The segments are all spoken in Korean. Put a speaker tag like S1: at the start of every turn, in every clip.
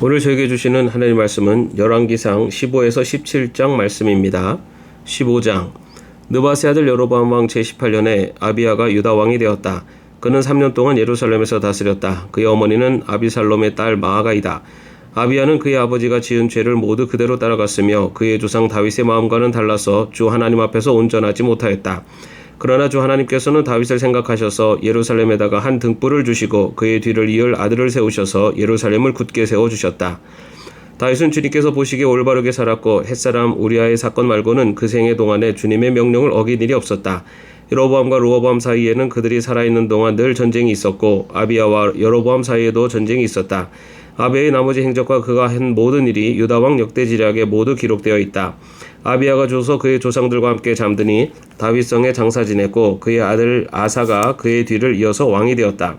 S1: 오늘 저에게 주시는 하나님 말씀은 열왕기상 15에서 17장 말씀입니다. 15장 느바세 아들 여로보암 왕 제18년에 아비야가 유다 왕이 되었다. 그는 3년 동안 예루살렘에서 다스렸다. 그의 어머니는 아비살롬의 딸 마아가이다. 아비야는 그의 아버지가 지은 죄를 모두 그대로 따라갔으며 그의 조상 다윗의 마음과는 달라서 주 하나님 앞에서 온전하지 못하였다. 그러나 주 하나님께서는 다윗을 생각하셔서 예루살렘에다가 한 등불을 주시고 그의 뒤를 이을 아들을 세우셔서 예루살렘을 굳게 세워주셨다. 다윗은 주님께서 보시기에 올바르게 살았고 햇사람 우리아의 사건 말고는 그 생애 동안에 주님의 명령을 어긴 일이 없었다. 여로보암과 르호보암 사이에는 그들이 살아있는 동안 늘 전쟁이 있었고 아비야와 여로보암 사이에도 전쟁이 있었다. 아비야의 나머지 행적과 그가 한 모든 일이 유다왕 역대지략에 모두 기록되어 있다. 아비야가 죽어서 그의 조상들과 함께 잠드니 다윗성에 장사 지냈고 그의 아들 아사가 그의 뒤를 이어서 왕이 되었다.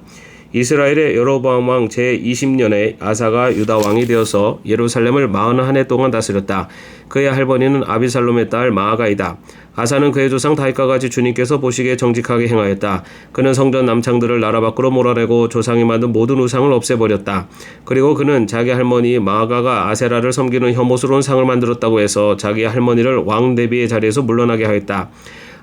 S1: 이스라엘의 여로보암 왕 제20년에 아사가 유다 왕이 되어서 예루살렘을 41해 동안 다스렸다. 그의 할머니는 아비살롬의 딸 마아가이다. 아사는 그의 조상 다윗과 같이 주님께서 보시기에 정직하게 행하였다. 그는 성전 남창들을 나라 밖으로 몰아내고 조상이 만든 모든 우상을 없애버렸다. 그리고 그는 자기 할머니 마아가가 아세라를 섬기는 혐오스러운 상을 만들었다고 해서 자기 할머니를 왕 대비의 자리에서 물러나게 하였다.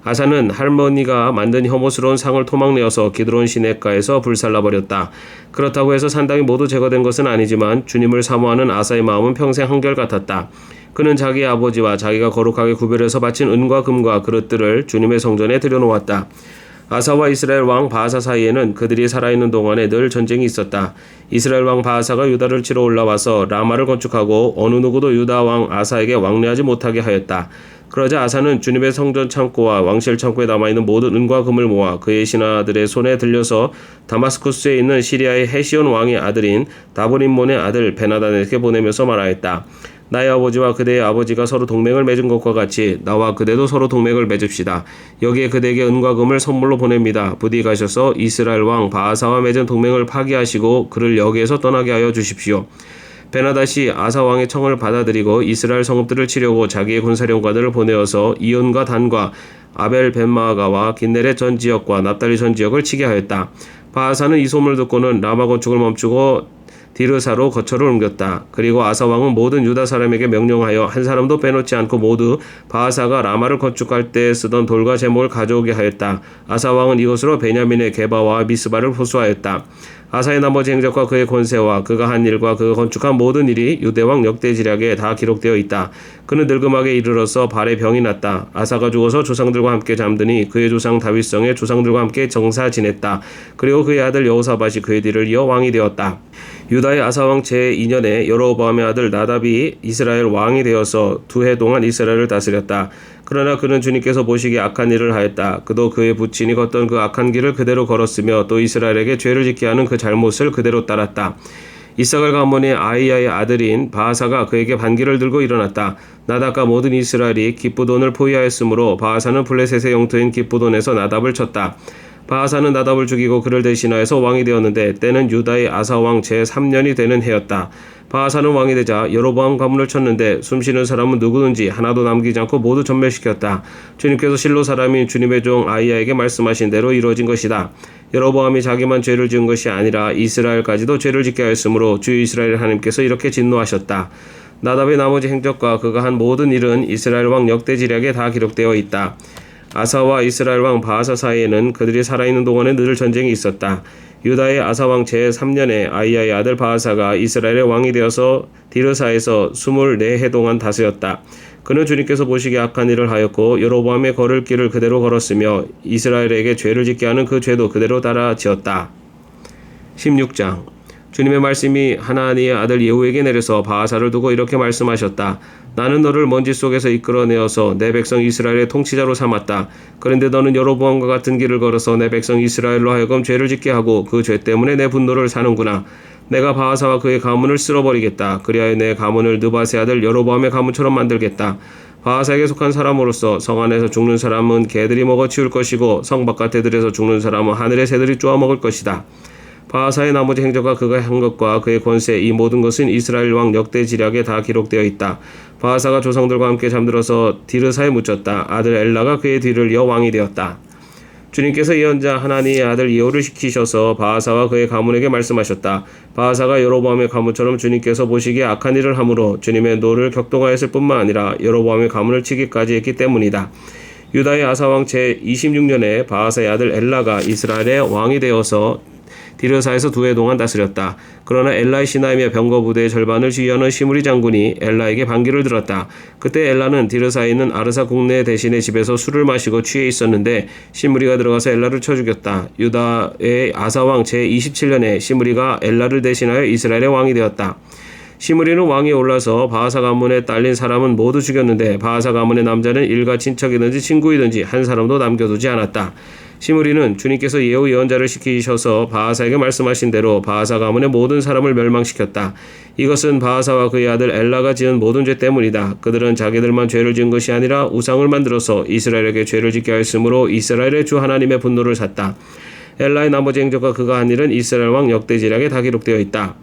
S1: 아사는 할머니가 만든 혐오스러운 상을 토막내어서 기드론 시냇가에서 불살라버렸다. 그렇다고 해서 산당이 모두 제거된 것은 아니지만 주님을 사모하는 아사의 마음은 평생 한결같았다. 그는 자기 아버지와 자기가 거룩하게 구별해서 바친 은과 금과 그릇들을 주님의 성전에 들여놓았다. 아사와 이스라엘 왕 바하사 사이에는 그들이 살아있는 동안에 늘 전쟁이 있었다. 이스라엘 왕 바하사가 유다를 치러 올라와서 라마를 건축하고 어느 누구도 유다 왕 아사에게 왕래하지 못하게 하였다. 그러자 아사는 주님의 성전 창고와 왕실 창고에 남아있는 모든 은과 금을 모아 그의 신하들의 손에 들려서 다마스쿠스에 있는 시리아의 헤시온 왕의 아들인 다보림몬의 아들 베나단에게 보내면서 말하였다. 나의 아버지와 그대의 아버지가 서로 동맹을 맺은 것과 같이 나와 그대도 서로 동맹을 맺읍시다. 여기에 그대에게 은과 금을 선물로 보냅니다. 부디 가셔서 이스라엘 왕 바하사와 맺은 동맹을 파기하시고 그를 여기에서 떠나게 하여 주십시오. 베나닷이 아사 왕의 청을 받아들이고 이스라엘 성읍들을 치려고 자기의 군사령관들을 보내어서 이온과 단과 아벨 벤마아가와 긴네렛 전 지역과 납달리 전 지역을 치게 하였다. 바하사는 이 소문을 듣고는 라마 건축을 멈추고 디르사로 거처를 옮겼다. 그리고 아사 왕은 모든 유다 사람에게 명령하여 한 사람도 빼놓지 않고 모두 바하사가 라마를 건축할 때 쓰던 돌과 제목을 가져오게 하였다. 아사 왕은 이것으로 베냐민의 게바와 미스바를 호수하였다. 아사의 나머지 행적과 그의 권세와 그가 한 일과 그가 건축한 모든 일이 유대왕 역대지략에 다 기록되어 있다. 그는 늙음하게 이르러서 발에 병이 났다. 아사가 죽어서 조상들과 함께 잠드니 그의 조상 다윗성에 조상들과 함께 정사 지냈다. 그리고 그의 아들 여호사밧이 그의 뒤를 이어 왕이 되었다. 유다의 아사왕 제2년에 여로보암의 아들 나답이 이스라엘 왕이 되어서 2해 동안 이스라엘을 다스렸다. 그러나 그는 주님께서 보시기에 악한 일을 하였다. 그도 그의 부친이 걷던 그 악한 길을 그대로 걸었으며 또 이스라엘에게 죄를 짓게 하는 그 잘못을 그대로 따랐다. 이사갈 가문의 아이야의 아들인 바하사가 그에게 반기를 들고 일어났다. 나답과 모든 이스라엘이 기브돈을 포위하였으므로 바하사는 블레셋의 영토인 기브돈에서 나답을 쳤다. 바하사는 나답을 죽이고 그를 대신하여서 왕이 되었는데 때는 유다의 아사 왕 제3년이 되는 해였다. 바하사는 왕이 되자 여로보암 가문을 쳤는데 숨쉬는 사람은 누구든지 하나도 남기지 않고 모두 전멸시켰다. 주님께서 실로 사람인 주님의 종 아이야에게 말씀하신 대로 이루어진 것이다. 여로보암이 자기만 죄를 지은 것이 아니라 이스라엘까지도 죄를 짓게 하였으므로 주 이스라엘 하나님께서 이렇게 진노하셨다. 나답의 나머지 행적과 그가 한 모든 일은 이스라엘 왕 역대지략에 다 기록되어 있다. 아사와 이스라엘 왕 바하사 사이에는 그들이 살아있는 동안에 늘 전쟁이 있었다. 유다의 아사 왕 제3년에 아이야의 아들 바하사가 이스라엘의 왕이 되어서 디르사에서 24해 동안 다스렸다. 그는 주님께서 보시기에 악한 일을 하였고 여로보암의 걸을 길을 그대로 걸었으며 이스라엘에게 죄를 짓게 하는 그 죄도 그대로 따라 지었다. 16장 주님의 말씀이 하나니의 아들 예후에게 내려서 바하사를 두고 이렇게 말씀하셨다. 나는 너를 먼지 속에서 이끌어내어서 내 백성 이스라엘의 통치자로 삼았다. 그런데 너는 여로보암과 같은 길을 걸어서 내 백성 이스라엘로 하여금 죄를 짓게 하고 그 죄 때문에 내 분노를 사는구나. 내가 바하사와 그의 가문을 쓸어버리겠다. 그리하여 내 가문을 느바세 아들 여로보암의 가문처럼 만들겠다. 바하사에게 속한 사람으로서 성 안에서 죽는 사람은 개들이 먹어 치울 것이고 성 바깥에 들에서 죽는 사람은 하늘의 새들이 쪼아 먹을 것이다. 바하사의 나머지 행적과 그가 한 것과 그의 권세 이 모든 것은 이스라엘 왕 역대지략에 다 기록되어 있다. 바하사가 조상들과 함께 잠들어서 디르사에 묻혔다. 아들 엘라가 그의 뒤를 이어 왕이 되었다. 주님께서 예언자 하나니의 아들 예후를 시키셔서 바하사와 그의 가문에게 말씀하셨다. 바하사가 여로보암의 가문처럼 주님께서 보시기에 악한 일을 함으로 주님의 노를 격동하였을 뿐만 아니라 여로보암의 가문을 치기까지 했기 때문이다. 유다의 아사왕 제26년에 바하사의 아들 엘라가 이스라엘의 왕이 되어서 디르사에서 2해 동안 다스렸다. 그러나 엘라의 신하이며 병거 부대의 절반을 지휘하는 시므리 장군이 엘라에게 반기를 들었다. 그때 엘라는 디르사에 있는 아르사 국내 대신의 집에서 술을 마시고 취해 있었는데 시므리가 들어가서 엘라를 쳐 죽였다. 유다의 아사왕 제27년에 시므리가 엘라를 대신하여 이스라엘의 왕이 되었다. 시므리는 왕위에 올라서 바하사 가문에 딸린 사람은 모두 죽였는데 바하사 가문의 남자는 일가 친척이든지 친구이든지 한 사람도 남겨두지 않았다. 시므리는 주님께서 예후 예언자를 시키셔서 바하사에게 말씀하신 대로 바하사 가문의 모든 사람을 멸망시켰다. 이것은 바하사와 그의 아들 엘라가 지은 모든 죄 때문이다. 그들은 자기들만 죄를 지은 것이 아니라 우상을 만들어서 이스라엘에게 죄를 짓게 하였으므로 이스라엘의 주 하나님의 분노를 샀다. 엘라의 나머지 행적과 그가 한 일은 이스라엘 왕 역대지략에 다 기록되어 있다.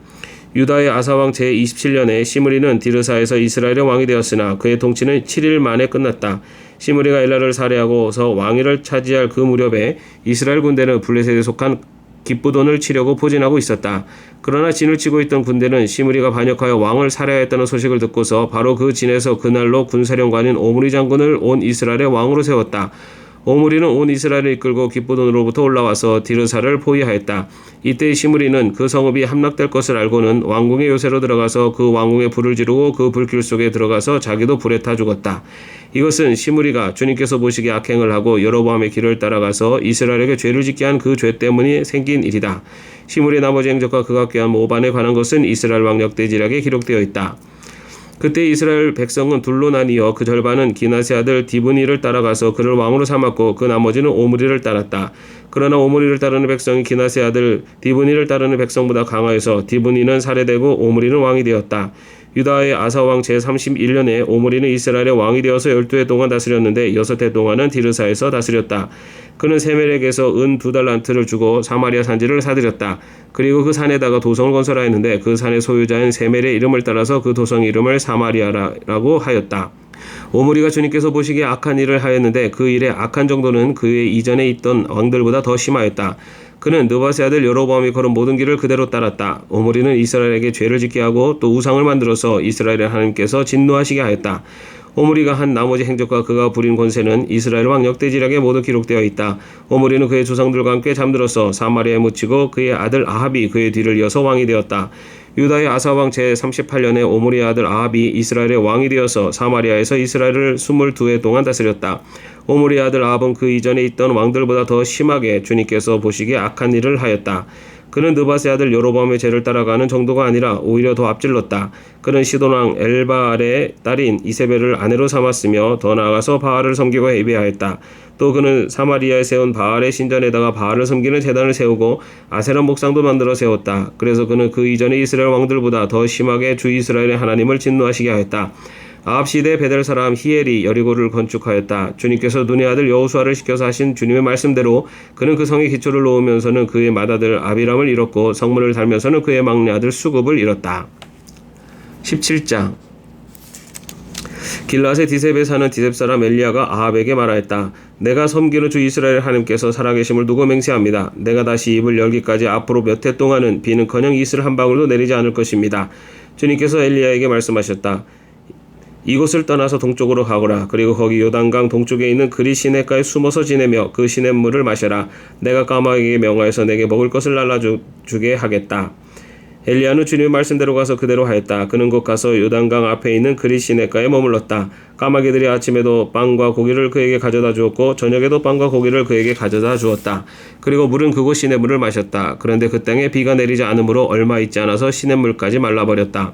S1: 유다의 아사왕 제27년에 시므리는 디르사에서 이스라엘의 왕이 되었으나 그의 통치는 7일 만에 끝났다. 시므리가 엘라를 살해하고서 왕위를 차지할 그 무렵에 이스라엘 군대는 블레셋에 속한 기브돈을 치려고 포진하고 있었다. 그러나 진을 치고 있던 군대는 시므리가 반역하여 왕을 살해하였다는 소식을 듣고서 바로 그 진에서 그날로 군사령관인 오므리 장군을 온 이스라엘의 왕으로 세웠다. 오므리는 온 이스라엘을 이끌고 기브돈으로부터 올라와서 디르사를 포위하였다. 이때 시므리는 그 성읍이 함락될 것을 알고는 왕궁의 요새로 들어가서 그 왕궁에 불을 지르고 그 불길 속에 들어가서 자기도 불에 타 죽었다. 이것은 시므리가 주님께서 보시기에 악행을 하고 여로보암의 길을 따라가서 이스라엘에게 죄를 짓게 한 그 죄 때문에 생긴 일이다. 시므리의 나머지 행적과 그가 꾀한 모반에 관한 것은 이스라엘 왕 역대지략에 기록되어 있다. 그때 이스라엘 백성은 둘로 나뉘어 그 절반은 기낫의 아들 디브니를 따라가서 그를 왕으로 삼았고 그 나머지는 오므리를 따랐다. 그러나 오므리를 따르는 백성이 기낫의 아들 디브니를 따르는 백성보다 강하여서 디브니는 살해되고 오므리는 왕이 되었다. 유다의 아사왕 제31년에 오므리는 이스라엘의 왕이 되어서 12해 동안 다스렸는데 6해 동안은 디르사에서 다스렸다. 그는 세멜에게서 은 2달란트를 주고 사마리아 산지를 사들였다. 그리고 그 산에다가 도성을 건설하였는데 그 산의 소유자인 세멜의 이름을 따라서 그 도성 이름을 사마리아라고 하였다. 오므리가 주님께서 보시기에 악한 일을 하였는데 그 일의 악한 정도는 그의 이전에 있던 왕들보다 더 심하였다. 그는 느밧의 아들 여로보암이 걸은 모든 길을 그대로 따랐다. 오므리는 이스라엘에게 죄를 짓게 하고 또 우상을 만들어서 이스라엘의 하나님께서 진노하시게 하였다. 오므리가 한 나머지 행적과 그가 부린 권세는 이스라엘 왕 역대지략에 모두 기록되어 있다. 오므리는 그의 조상들과 함께 잠들어서 사마리아에 묻히고 그의 아들 아합이 그의 뒤를 이어서 왕이 되었다. 유다의 아사왕 제38년에 오므리의 아들 아합이 이스라엘의 왕이 되어서 사마리아에서 이스라엘을 22해 동안 다스렸다. 오므리의 아들 아합은 그 이전에 있던 왕들보다 더 심하게 주님께서 보시기에 악한 일을 하였다. 그는 느밧의 아들 여로보암의 죄를 따라가는 정도가 아니라 오히려 더 앞질렀다. 그는 시돈왕 엘바알의 딸인 이세벨을 아내로 삼았으며 더 나아가서 바알을 섬기고 예배하였다. 또 그는 사마리아에 세운 바알의 신전에다가 바알을 섬기는 제단을 세우고 아세라 목상도 만들어 세웠다. 그래서 그는 그 이전의 이스라엘 왕들보다 더 심하게 주 이스라엘의 하나님을 진노하시게 하였다. 아합 시대 베델 사람 히엘이 여리고를 건축하였다. 주님께서 눈의 아들 여호수아를 시켜서 하신 주님의 말씀대로 그는 그 성의 기초를 놓으면서는 그의 맏아들 아비람을 잃었고 성문을 달면서는 그의 막내 아들 수급을 잃었다. 17장 길라세 디셉에 사는 디셉 사람 엘리야가 아합에게 말하였다. 내가 섬기는 주 이스라엘 하나님께서 살아계심을 두고 맹세합니다. 내가 다시 입을 열기까지 앞으로 몇 해 동안은 비는커녕 이슬 한 방울도 내리지 않을 것입니다. 주님께서 엘리야에게 말씀하셨다. 이곳을 떠나서 동쪽으로 가거라. 그리고 거기 요단강 동쪽에 있는 그리 시냇가에 숨어서 지내며 그 시냇물을 마셔라. 내가 까마귀에게 명하여서 내게 먹을 것을 날라주게 하겠다. 엘리야는 주님의 말씀대로 가서 그대로 하였다. 그는 곧 가서 요단강 앞에 있는 그리 시냇가에 머물렀다. 까마귀들이 아침에도 빵과 고기를 그에게 가져다 주었고 저녁에도 빵과 고기를 그에게 가져다 주었다. 그리고 물은 그곳 시냇물을 마셨다. 그런데 그 땅에 비가 내리지 않으므로 얼마 있지 않아서 시냇물까지 말라버렸다.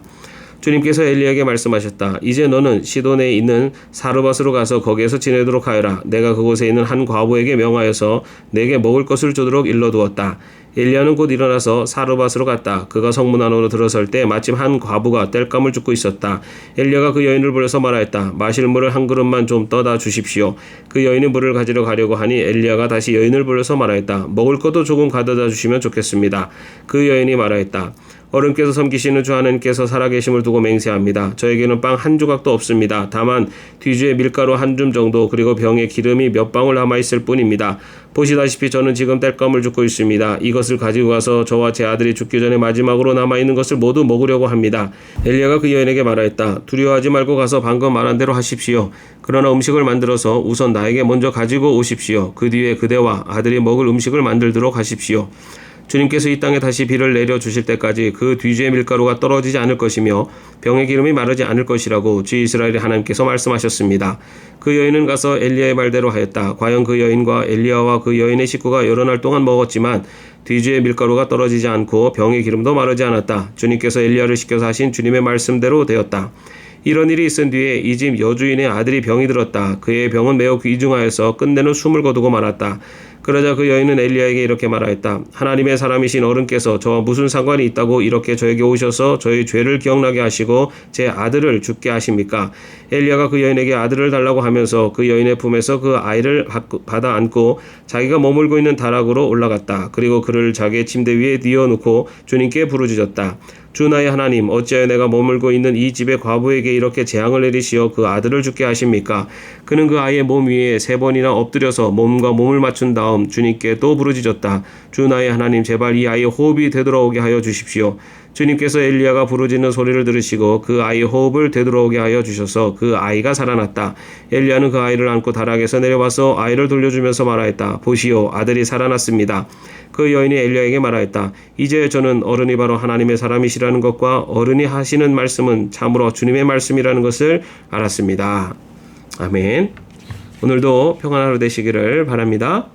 S1: 주님께서 엘리야에게 말씀하셨다. 이제 너는 시돈에 있는 사르밧으로 가서 거기에서 지내도록 하여라. 내가 그곳에 있는 한 과부에게 명하여서 내게 먹을 것을 주도록 일러두었다. 엘리야는 곧 일어나서 사르밧으로 갔다. 그가 성문 안으로 들어설 때 마침 한 과부가 땔감을 줍고 있었다. 엘리야가 그 여인을 불러서 말하였다. 마실 물을 한 그릇만 좀 떠다 주십시오. 그 여인이 물을 가지러 가려고 하니 엘리야가 다시 여인을 불러서 말하였다. 먹을 것도 조금 가져다 주시면 좋겠습니다. 그 여인이 말하였다. 어른께서 섬기시는 주 하나님께서 살아계심을 두고 맹세합니다. 저에게는 빵 한 조각도 없습니다. 다만 뒤주에 밀가루 한 줌 정도 그리고 병에 기름이 몇 방울 남아있을 뿐입니다. 보시다시피 저는 지금 땔감을 줍고 있습니다. 이것을 가지고 가서 저와 제 아들이 죽기 전에 마지막으로 남아있는 것을 모두 먹으려고 합니다. 엘리야가 그 여인에게 말하였다. 두려워하지 말고 가서 방금 말한 대로 하십시오. 그러나 음식을 만들어서 우선 나에게 먼저 가지고 오십시오. 그 뒤에 그대와 아들이 먹을 음식을 만들도록 하십시오. 주님께서 이 땅에 다시 비를 내려 주실 때까지 그 뒤주의 밀가루가 떨어지지 않을 것이며 병의 기름이 마르지 않을 것이라고 주 이스라엘의 하나님께서 말씀하셨습니다. 그 여인은 가서 엘리야의 말대로 하였다. 과연 그 여인과 엘리야와 그 여인의 식구가 여러 날 동안 먹었지만 뒤주의 밀가루가 떨어지지 않고 병의 기름도 마르지 않았다. 주님께서 엘리야를 시켜서 하신 주님의 말씀대로 되었다. 이런 일이 있은 뒤에 이 집 여주인의 아들이 병이 들었다. 그의 병은 매우 귀중하여서 끝내는 숨을 거두고 말았다. 그러자 그 여인은 엘리야에게 이렇게 말하였다. 하나님의 사람이신 어른께서 저와 무슨 상관이 있다고 이렇게 저에게 오셔서 저의 죄를 기억나게 하시고 제 아들을 죽게 하십니까? 엘리야가 그 여인에게 아들을 달라고 하면서 그 여인의 품에서 그 아이를 받아 안고 자기가 머물고 있는 다락으로 올라갔다. 그리고 그를 자기의 침대 위에 뉘어놓고 주님께 부르짖었다. 주 나의 하나님, 어찌하여 내가 머물고 있는 이 집의 과부에게 이렇게 재앙을 내리시어 그 아들을 죽게 하십니까? 그는 그 아이의 몸 위에 3번이나 엎드려서 몸과 몸을 맞춘 다음 주님께 또 부르짖었다. 주 나의 하나님, 제발 이 아이의 호흡이 되돌아오게 하여 주십시오. 주님께서 엘리야가 부르짖는 소리를 들으시고 그 아이의 호흡을 되돌아오게 하여 주셔서 그 아이가 살아났다. 엘리야는 그 아이를 안고 다락에서 내려와서 아이를 돌려주면서 말하였다. 보시오, 아들이 살아났습니다. 그 여인이 엘리야에게 말하였다. 이제 저는 어른이 바로 하나님의 사람이시라는 것과 어른이 하시는 말씀은 참으로 주님의 말씀이라는 것을 알았습니다. 아멘. 오늘도 평안한 하루 되시기를 바랍니다.